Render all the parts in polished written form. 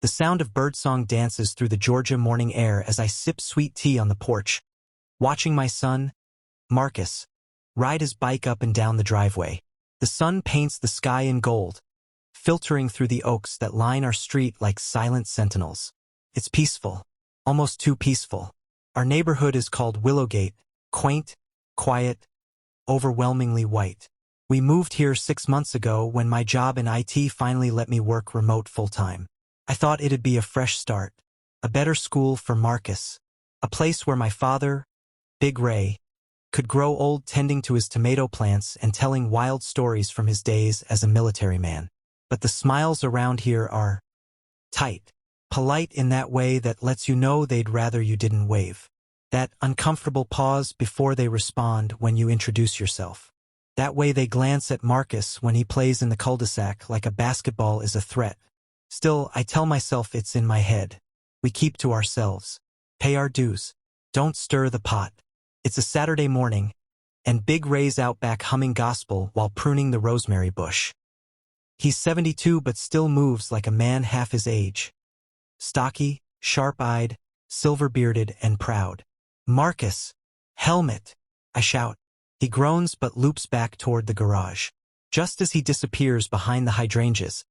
The sound of birdsong dances through the Georgia morning air as I sip sweet tea on the porch, watching my son, Marcus, ride his bike up and down the driveway. The sun paints the sky in gold, filtering through the oaks that line our street like silent sentinels. It's peaceful, almost too peaceful. Our neighborhood is called Willowgate, quaint, quiet, overwhelmingly white. We moved here 6 months ago when my job in IT finally let me work remote full-time. I thought it'd be a fresh start, a better school for Marcus, a place where my father, Big Ray, could grow old tending to his tomato plants and telling wild stories from his days as a military man. But the smiles around here are tight, polite in that way that lets you know they'd rather you didn't wave. That uncomfortable pause before they respond when you introduce yourself. That way they glance at Marcus when he plays in the cul-de-sac like a basketball is a threat. Still, I tell myself it's in my head. We keep to ourselves. Pay our dues. Don't stir the pot. It's a Saturday morning, and Big Ray's out back humming gospel while pruning the rosemary bush. He's 72 but still moves like a man half his age. Stocky, sharp-eyed, silver-bearded, and proud. "Marcus! Helmet!" I shout. He groans but loops back toward the garage. Just as he disappears behind the hydrangeas,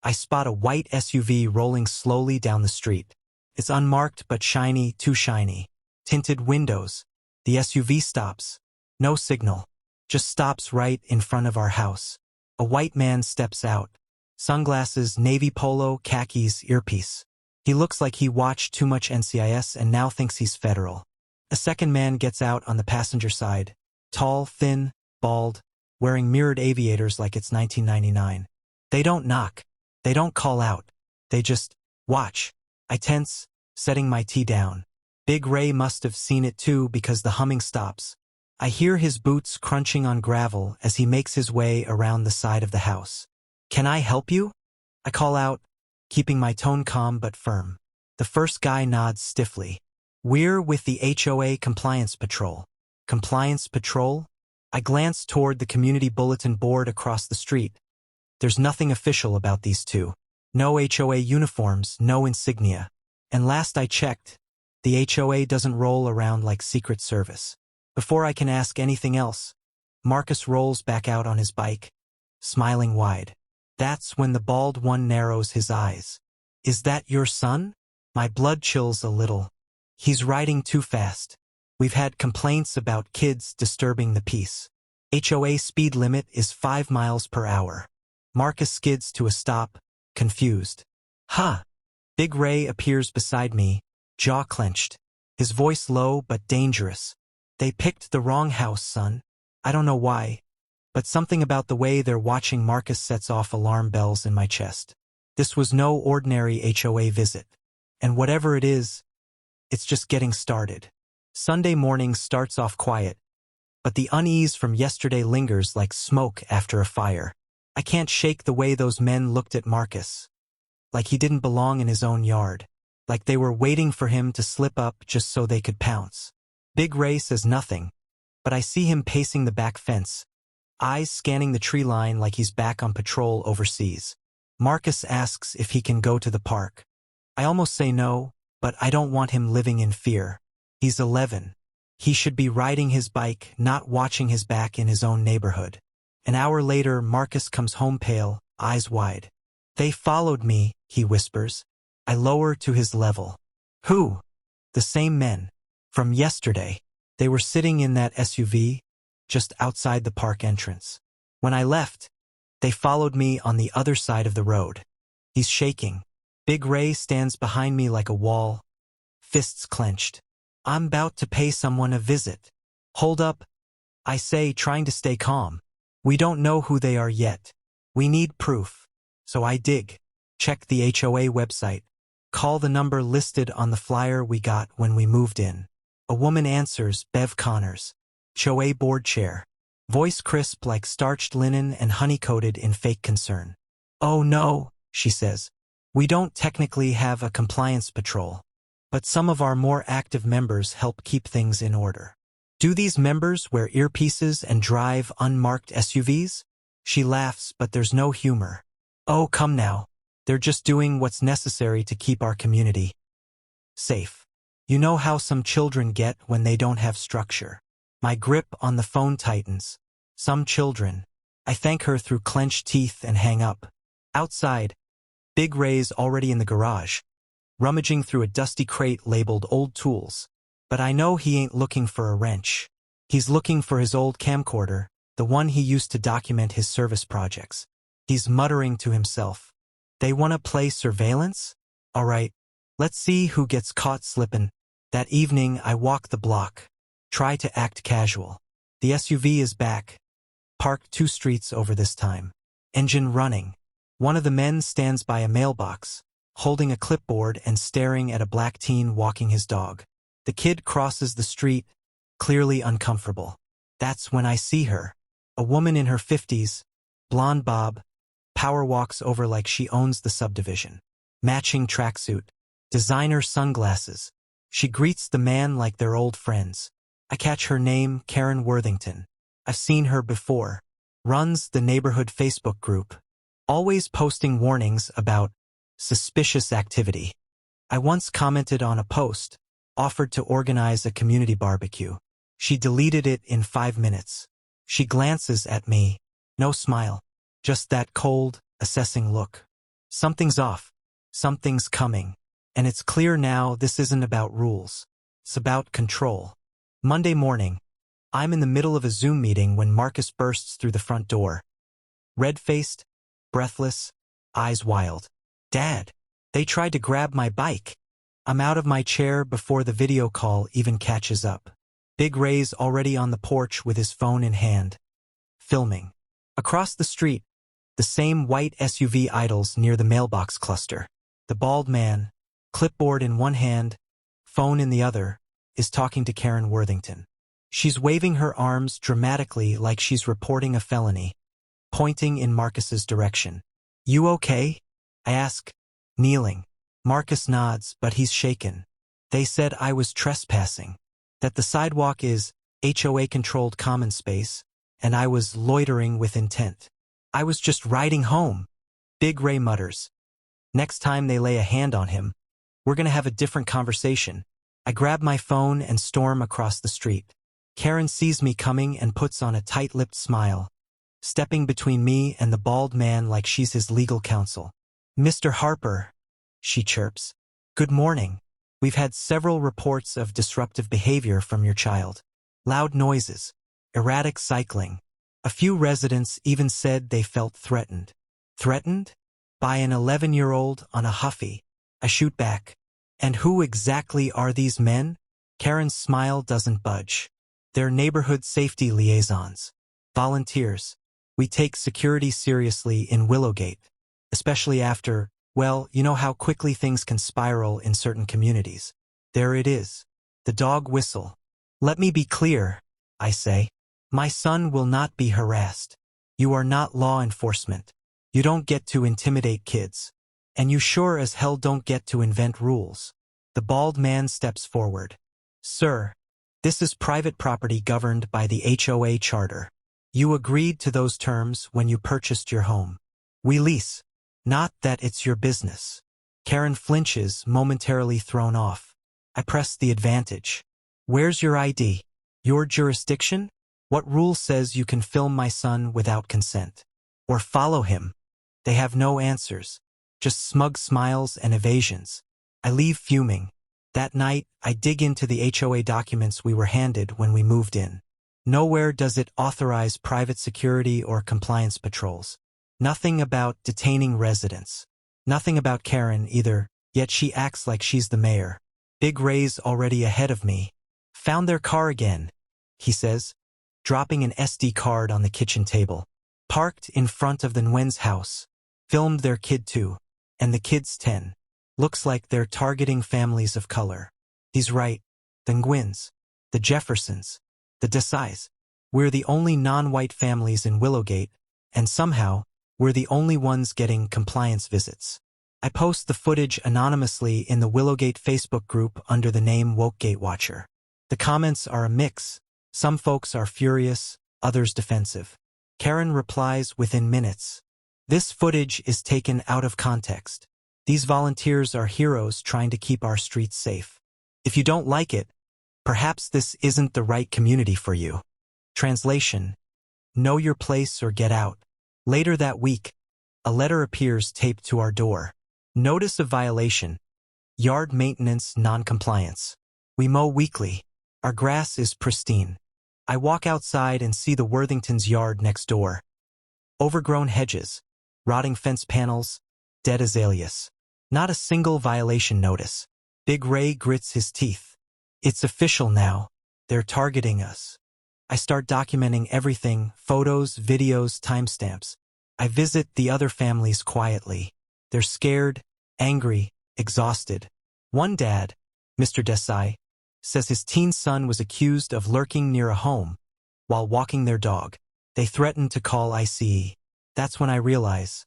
I spot a white SUV rolling slowly down the street. It's unmarked but shiny, too shiny. Tinted windows. The SUV stops. No signal. Just stops right in front of our house. A white man steps out. Sunglasses, navy polo, khakis, earpiece. He looks like he watched too much NCIS and now thinks he's federal. A second man gets out on the passenger side. Tall, thin, bald, wearing mirrored aviators like it's 1999. They don't knock. They don't call out. They just watch. I tense, setting my tea down. Big Ray must have seen it too because the humming stops. I hear his boots crunching on gravel as he makes his way around the side of the house. "Can I help you?" I call out, keeping my tone calm but firm. The first guy nods stiffly. "We're with the HOA Compliance Patrol." Compliance Patrol? I glance toward the community bulletin board across the street. There's nothing official about these two. No HOA uniforms, no insignia. And last I checked, the HOA doesn't roll around like Secret Service. Before I can ask anything else, Marcus rolls back out on his bike, smiling wide. That's when the bald one narrows his eyes. "Is that your son?" My blood chills a little. He's riding too fast. We've had complaints about kids disturbing the peace. HOA speed limit is 5 miles per hour. Marcus skids to a stop, confused. "Ha!" Big Ray appears beside me, jaw clenched. His voice low but dangerous. "They picked the wrong house, son. I don't know why, but something about the way they're watching Marcus sets off alarm bells in my chest. This was no ordinary HOA visit. And whatever it is, it's just getting started." Sunday morning starts off quiet, but the unease from yesterday lingers like smoke after a fire. I can't shake the way those men looked at Marcus. Like he didn't belong in his own yard. Like they were waiting for him to slip up just so they could pounce. Big Ray says nothing, but I see him pacing the back fence, eyes scanning the tree line like he's back on patrol overseas. Marcus asks if he can go to the park. I almost say no, but I don't want him living in fear. He's 11. He should be riding his bike, not watching his back in his own neighborhood. An hour later, Marcus comes home pale, eyes wide. "They followed me," he whispers. I lower to his level. "Who?" "The same men. From yesterday. They were sitting in that SUV, just outside the park entrance. When I left, they followed me on the other side of the road." He's shaking. Big Ray stands behind me like a wall, fists clenched. "I'm about to pay someone a visit." "Hold up," I say, trying to stay calm. "We don't know who they are yet. We need proof." So I dig. Check the HOA website. Call the number listed on the flyer we got when we moved in. A woman answers, Bev Connors. HOA board chair. Voice crisp like starched linen and honey-coated in fake concern. "Oh no," she says. "We don't technically have a compliance patrol, but some of our more active members help keep things in order." "Do these members wear earpieces and drive unmarked SUVs?" She laughs, but there's no humor. "Oh, come now. They're just doing what's necessary to keep our community safe. You know how some children get when they don't have structure. My grip on the phone tightens. Some children. I thank her through clenched teeth and hang up. Outside, Big Ray's already in the garage, rummaging through a dusty crate labeled old tools. But I know he ain't looking for a wrench. He's looking for his old camcorder, the one he used to document his service projects. He's muttering to himself. They want to play surveillance? All right, let's see who gets caught slippin'. That evening, I walk the block. Try to act casual. The SUV is back. Parked 2 streets over this time. Engine running. One of the men stands by a mailbox, holding a clipboard and staring at a black teen walking his dog. The kid crosses the street, clearly uncomfortable. That's when I see her. A woman in her 50s, blonde bob, power walks over like she owns the subdivision. Matching tracksuit, designer sunglasses. She greets the man like they're old friends. I catch her name, Karen Worthington. I've seen her before. Runs the neighborhood Facebook group. Always posting warnings about suspicious activity. I once commented on a post, offered to organize a community barbecue. She deleted it in 5 minutes. She glances at me. No smile. Just that cold, assessing look. Something's off. Something's coming. And it's clear now this isn't about rules. It's about control. Monday morning. I'm in the middle of a Zoom meeting when Marcus bursts through the front door. Red-faced, breathless, eyes wild. Dad, they tried to grab my bike. I'm out of my chair before the video call even catches up. Big Ray's already on the porch with his phone in hand. Filming. Across the street, the same white SUV idles near the mailbox cluster. The bald man, clipboard in one hand, phone in the other, is talking to Karen Worthington. She's waving her arms dramatically like she's reporting a felony, pointing in Marcus's direction. You okay? I ask, kneeling. Marcus nods, but he's shaken. They said I was trespassing, that the sidewalk is HOA-controlled common space, and I was loitering with intent. I was just riding home. Big Ray mutters. Next time they lay a hand on him, we're gonna have a different conversation. I grab my phone and storm across the street. Karen sees me coming and puts on a tight-lipped smile, stepping between me and the bald man like she's his legal counsel. Mr. Harper, she chirps. Good morning. We've had several reports of disruptive behavior from your child. Loud noises, erratic cycling. A few residents even said they felt threatened. Threatened? By an 11-year-old on a Huffy. I shoot back. And who exactly are these men? Karen's smile doesn't budge. They're neighborhood safety liaisons. Volunteers. We take security seriously in Willowgate. Especially after, well, you know how quickly things can spiral in certain communities. There it is. The dog whistle. Let me be clear, I say. My son will not be harassed. You are not law enforcement. You don't get to intimidate kids. And you sure as hell don't get to invent rules. The bald man steps forward. Sir, this is private property governed by the HOA charter. You agreed to those terms when you purchased your home. We lease. Not that it's your business. Karen flinches, momentarily thrown off. I press the advantage. Where's your ID? Your jurisdiction? What rule says you can film my son without consent? Or follow him? They have no answers. Just smug smiles and evasions. I leave fuming. That night, I dig into the HOA documents we were handed when we moved in. Nowhere does it authorize private security or compliance patrols. Nothing about detaining residents. Nothing about Karen either, yet she acts like she's the mayor. Big Ray's already ahead of me. Found their car again, he says, dropping an SD card on the kitchen table. Parked in front of the Nguyen's house. Filmed their kid too. And the kid's 10. Looks like they're targeting families of color. He's right. The Nguyen's. The Jeffersons. The Desais. We're the only non-white families in Willowgate, and somehow, we're the only ones getting compliance visits. I post the footage anonymously in the Willowgate Facebook group under the name Wokegate Watcher. The comments are a mix. Some folks are furious, others defensive. Karen replies within minutes. This footage is taken out of context. These volunteers are heroes trying to keep our streets safe. If you don't like it, perhaps this isn't the right community for you. Translation: know your place or get out. Later that week, a letter appears taped to our door. Notice of violation. Yard maintenance non-compliance. We mow weekly. Our grass is pristine. I walk outside and see the Worthingtons' yard next door. Overgrown hedges, rotting fence panels, dead azaleas. Not a single violation notice. Big Ray grits his teeth. It's official now. They're targeting us. I start documenting everything: photos, videos, timestamps. I visit the other families quietly. They're scared, angry, exhausted. One dad, Mr. Desai, says his teen son was accused of lurking near a home while walking their dog. They threatened to call ICE. That's when I realize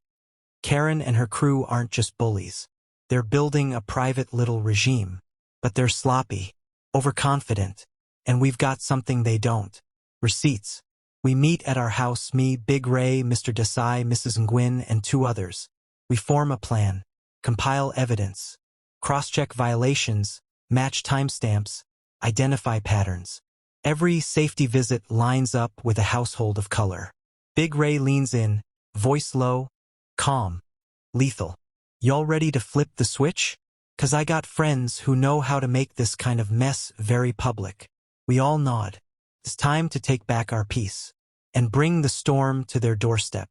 Karen and her crew aren't just bullies. They're building a private little regime. But they're sloppy, overconfident, and we've got something they don't: receipts. We meet at our house, me, Big Ray, Mr. Desai, Mrs. Nguyen, and 2 others. We form a plan, compile evidence, cross-check violations, match timestamps, identify patterns. Every safety visit lines up with a household of color. Big Ray leans in, voice low, calm, lethal. Y'all ready to flip the switch? 'Cause I got friends who know how to make this kind of mess very public. We all nod. It's time to take back our peace and bring the storm to their doorstep.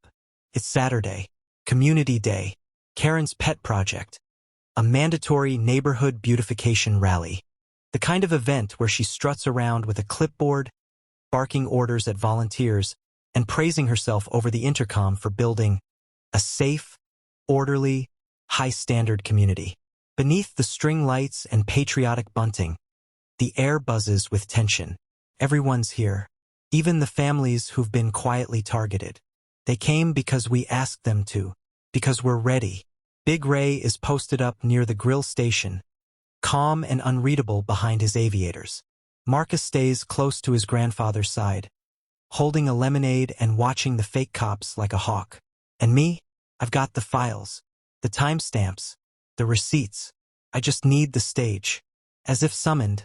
It's Saturday, Community Day, Karen's pet project, a mandatory neighborhood beautification rally. The kind of event where she struts around with a clipboard, barking orders at volunteers, and praising herself over the intercom for building a safe, orderly, high-standard community. Beneath the string lights and patriotic bunting, the air buzzes with tension. Everyone's here, even the families who've been quietly targeted. They came because we asked them to, because we're ready. Big Ray is posted up near the grill station, calm and unreadable behind his aviators. Marcus stays close to his grandfather's side, holding a lemonade and watching the fake cops like a hawk. And me? I've got the files, the timestamps, the receipts. I just need the stage. As if summoned,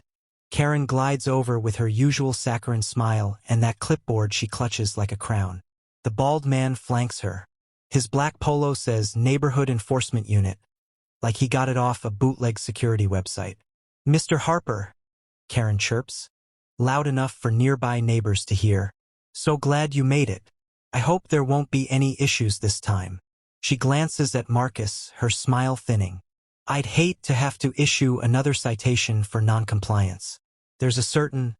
Karen glides over with her usual saccharine smile and that clipboard she clutches like a crown. The bald man flanks her. His black polo says Neighborhood Enforcement Unit, like he got it off a bootleg security website. "Mr. Harper," Karen chirps, loud enough for nearby neighbors to hear. "So glad you made it. I hope there won't be any issues this time." She glances at Marcus, her smile thinning. "I'd hate to have to issue another citation for noncompliance. There's a certain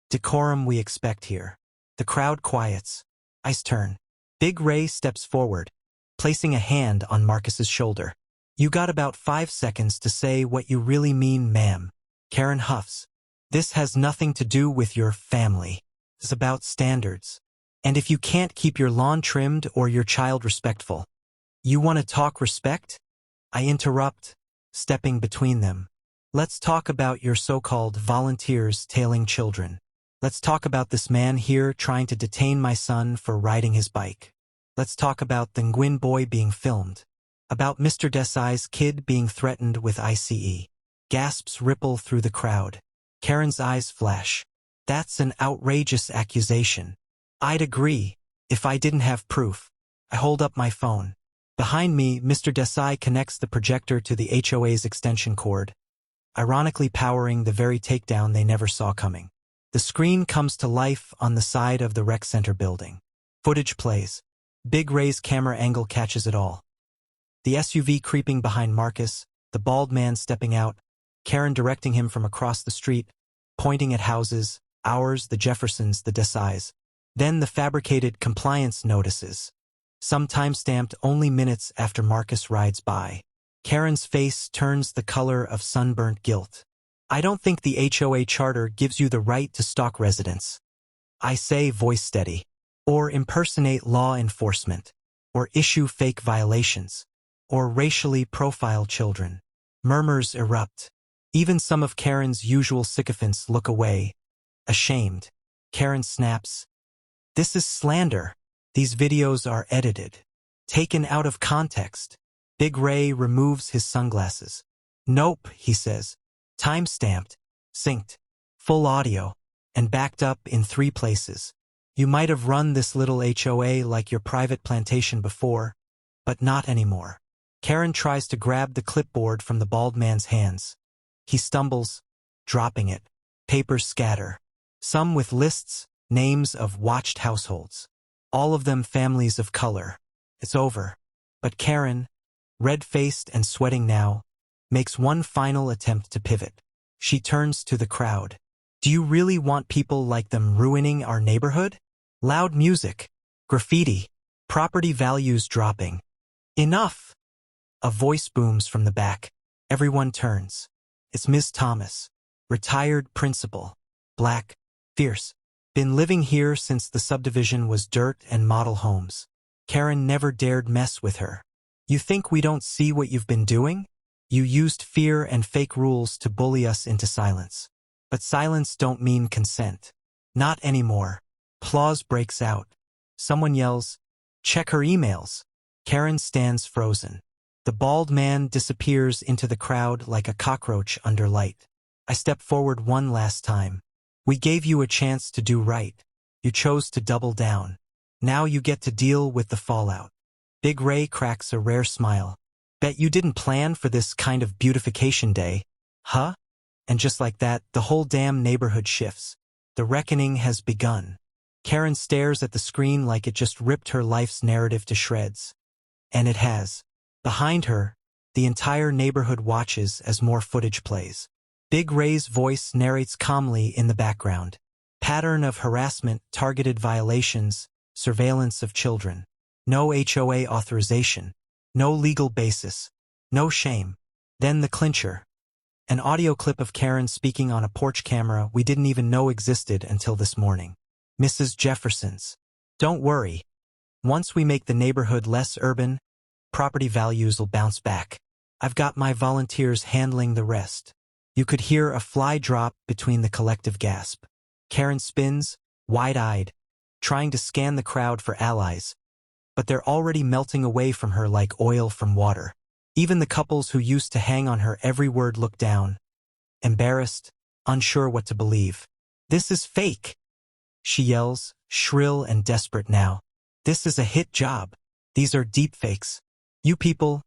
decorum we expect here." The crowd quiets. Ice turn. Big Ray steps forward, placing a hand on Marcus's shoulder. "You got about 5 seconds to say what you really mean, ma'am." Karen huffs. "This has nothing to do with your family. It's about standards. And if you can't keep your lawn trimmed or your child respectful, you want to talk respect?" I interrupt, stepping between them. "Let's talk about your so-called volunteers tailing children. Let's talk about this man here trying to detain my son for riding his bike. Let's talk about the Nguyen boy being filmed. About Mr. Desai's kid being threatened with ICE." Gasps ripple through the crowd. Karen's eyes flash. "That's an outrageous accusation." "I'd agree, if I didn't have proof." I hold up my phone. Behind me, Mr. Desai connects the projector to the HOA's extension cord, ironically powering the very takedown they never saw coming. The screen comes to life on the side of the rec center building. Footage plays. Big Ray's camera angle catches it all. The SUV creeping behind Marcus, the bald man stepping out, Karen directing him from across the street, pointing at houses, ours, the Jeffersons, the Desais. Then the fabricated compliance notices, some time-stamped only minutes after Marcus rides by. Karen's face turns the color of sunburnt guilt. "I don't think the HOA charter gives you the right to stalk residents," I say, voice steady, "or impersonate law enforcement, or issue fake violations, or racially profile children." Murmurs erupt. Even some of Karen's usual sycophants look away, ashamed. Karen snaps, "This is slander. These videos are edited. Taken out of context. Big Ray removes his sunglasses. Nope, he says. Time-stamped, synced, full audio, and backed up in 3 places. You might have run this little HOA like your private plantation before, but not anymore. Karen tries to grab the clipboard from the bald man's hands. He stumbles, dropping it. Papers scatter. Some with lists, names of watched households. All of them families of color. It's over. But Karen, red-faced and sweating now, makes one final attempt to pivot. She turns to the crowd. Do you really want people like them ruining our neighborhood? Loud music, graffiti, property values dropping. Enough! A voice booms from the back. Everyone turns. It's Ms. Thomas, retired principal, black, fierce. Been living here since the subdivision was dirt and model homes. Karen never dared mess with her. You think we don't see what you've been doing? You used fear and fake rules to bully us into silence. But silence don't mean consent. Not anymore. Applause breaks out. Someone yells, check her emails. Karen stands frozen. The bald man disappears into the crowd like a cockroach under light. I step forward one last time. We gave you a chance to do right. You chose to double down. Now you get to deal with the fallout. Big Ray cracks a rare smile. Bet you didn't plan for this kind of beautification day, huh? And just like that, the whole damn neighborhood shifts. The reckoning has begun. Karen stares at the screen like it just ripped her life's narrative to shreds. And it has. Behind her, the entire neighborhood watches as more footage plays. Big Ray's voice narrates calmly in the background. Pattern of harassment, targeted violations, surveillance of children. No HOA authorization. No legal basis. No shame. Then the clincher. An audio clip of Karen speaking on a porch camera we didn't even know existed until this morning. Mrs. Jefferson's. Don't worry. Once we make the neighborhood less urban, property values will bounce back. I've got my volunteers handling the rest. You could hear a fly drop between the collective gasp. Karen spins, wide-eyed, trying to scan the crowd for allies. But they're already melting away from her like oil from water. Even the couples who used to hang on her every word look down, embarrassed, unsure what to believe. This is fake, she yells, shrill and desperate now. This is a hit job. These are deepfakes. You people,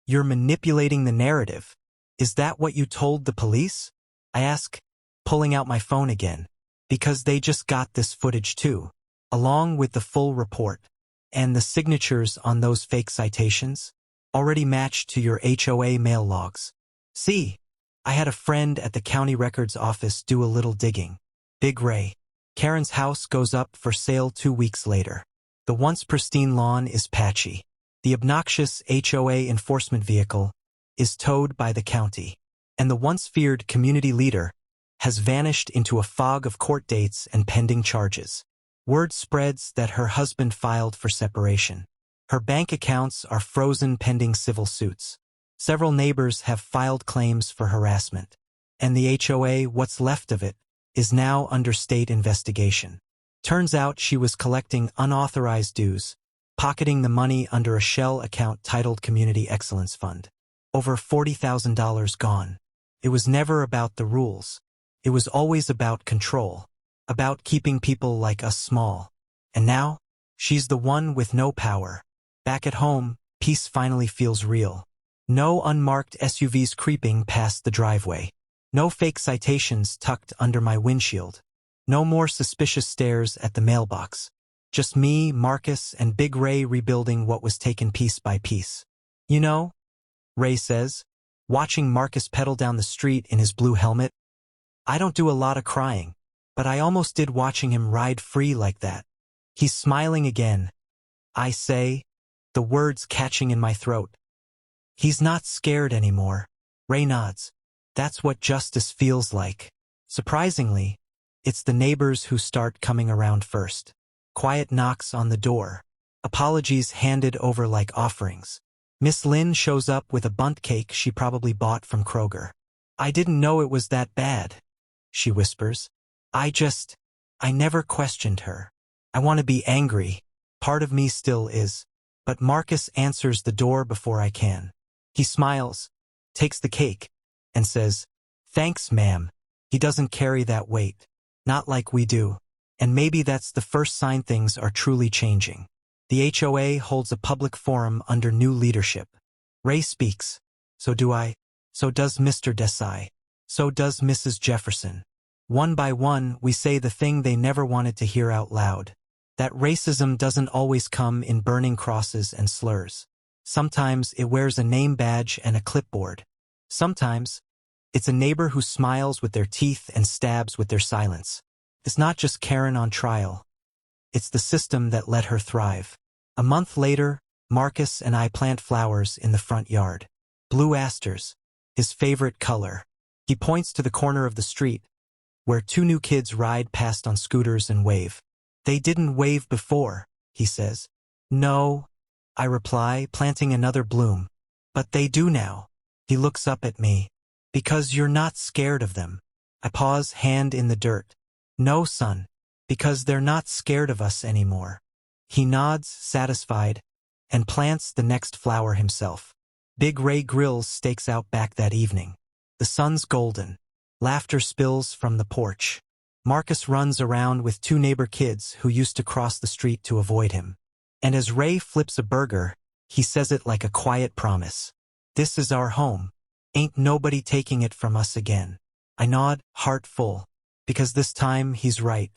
you're manipulating the narrative. Is that what you told the police? I ask, pulling out my phone again, because they just got this footage too, along with the full report. And the signatures on those fake citations? Already matched to your HOA mail logs. See, I had a friend at the county records office do a little digging. Big Ray. Karen's house goes up for sale 2 weeks later. The once pristine lawn is patchy. The obnoxious HOA enforcement vehicle is towed by the county. And the once feared community leader has vanished into a fog of court dates and pending charges. Word spreads that her husband filed for separation. Her bank accounts are frozen pending civil suits. Several neighbors have filed claims for harassment. And the HOA, what's left of it, is now under state investigation. Turns out she was collecting unauthorized dues, pocketing the money under a shell account titled Community Excellence Fund. Over $40,000 gone. It was never about the rules. It was always about control. About keeping people like us small. And now, she's the one with no power. Back at home, peace finally feels real. No unmarked SUVs creeping past the driveway. No fake citations tucked under my windshield. No more suspicious stares at the mailbox. Just me, Marcus, and Big Ray rebuilding what was taken piece by piece. You know, Ray says, watching Marcus pedal down the street in his blue helmet, I don't do a lot of crying. But I almost did watching him ride free like that. He's smiling again. I say, the words catching in my throat. He's not scared anymore. Ray nods. That's what justice feels like. Surprisingly, it's the neighbors who start coming around first. Quiet knocks on the door. Apologies handed over like offerings. Miss Lynn shows up with a bundt cake she probably bought from Kroger. I didn't know it was that bad, she whispers. I never questioned her. I want to be angry. Part of me still is. But Marcus answers the door before I can. He smiles, takes the cake, and says, "Thanks, ma'am." He doesn't carry that weight. Not like we do. And maybe that's the first sign things are truly changing. The HOA holds a public forum under new leadership. Ray speaks. So do I. So does Mr. Desai. So does Mrs. Jefferson. One by one, we say the thing they never wanted to hear out loud. That racism doesn't always come in burning crosses and slurs. Sometimes it wears a name badge and a clipboard. Sometimes it's a neighbor who smiles with their teeth and stabs with their silence. It's not just Karen on trial. It's the system that let her thrive. A month later, Marcus and I plant flowers in the front yard. Blue asters, his favorite color. He points to the corner of the street, where two new kids ride past on scooters and wave. "They didn't wave before," he says. "No," I reply, planting another bloom. "But they do now." He looks up at me. "Because you're not scared of them." I pause, hand in the dirt. "No, son. Because they're not scared of us anymore." He nods, satisfied, and plants the next flower himself. Big Ray Grills stakes out back that evening. The sun's golden. Laughter spills from the porch. Marcus runs around with two neighbor kids who used to cross the street to avoid him. And as Ray flips a burger, he says it like a quiet promise. "This is our home. Ain't nobody taking it from us again." I nod, heart full, because this time he's right.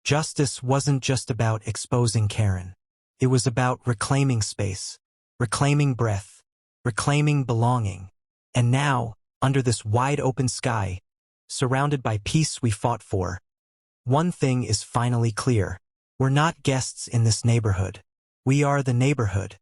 Justice wasn't just about exposing Karen. It was about reclaiming space, reclaiming breath, reclaiming belonging. And now, under this wide-open sky, surrounded by peace we fought for, one thing is finally clear. We're not guests in this neighborhood. We are the neighborhood.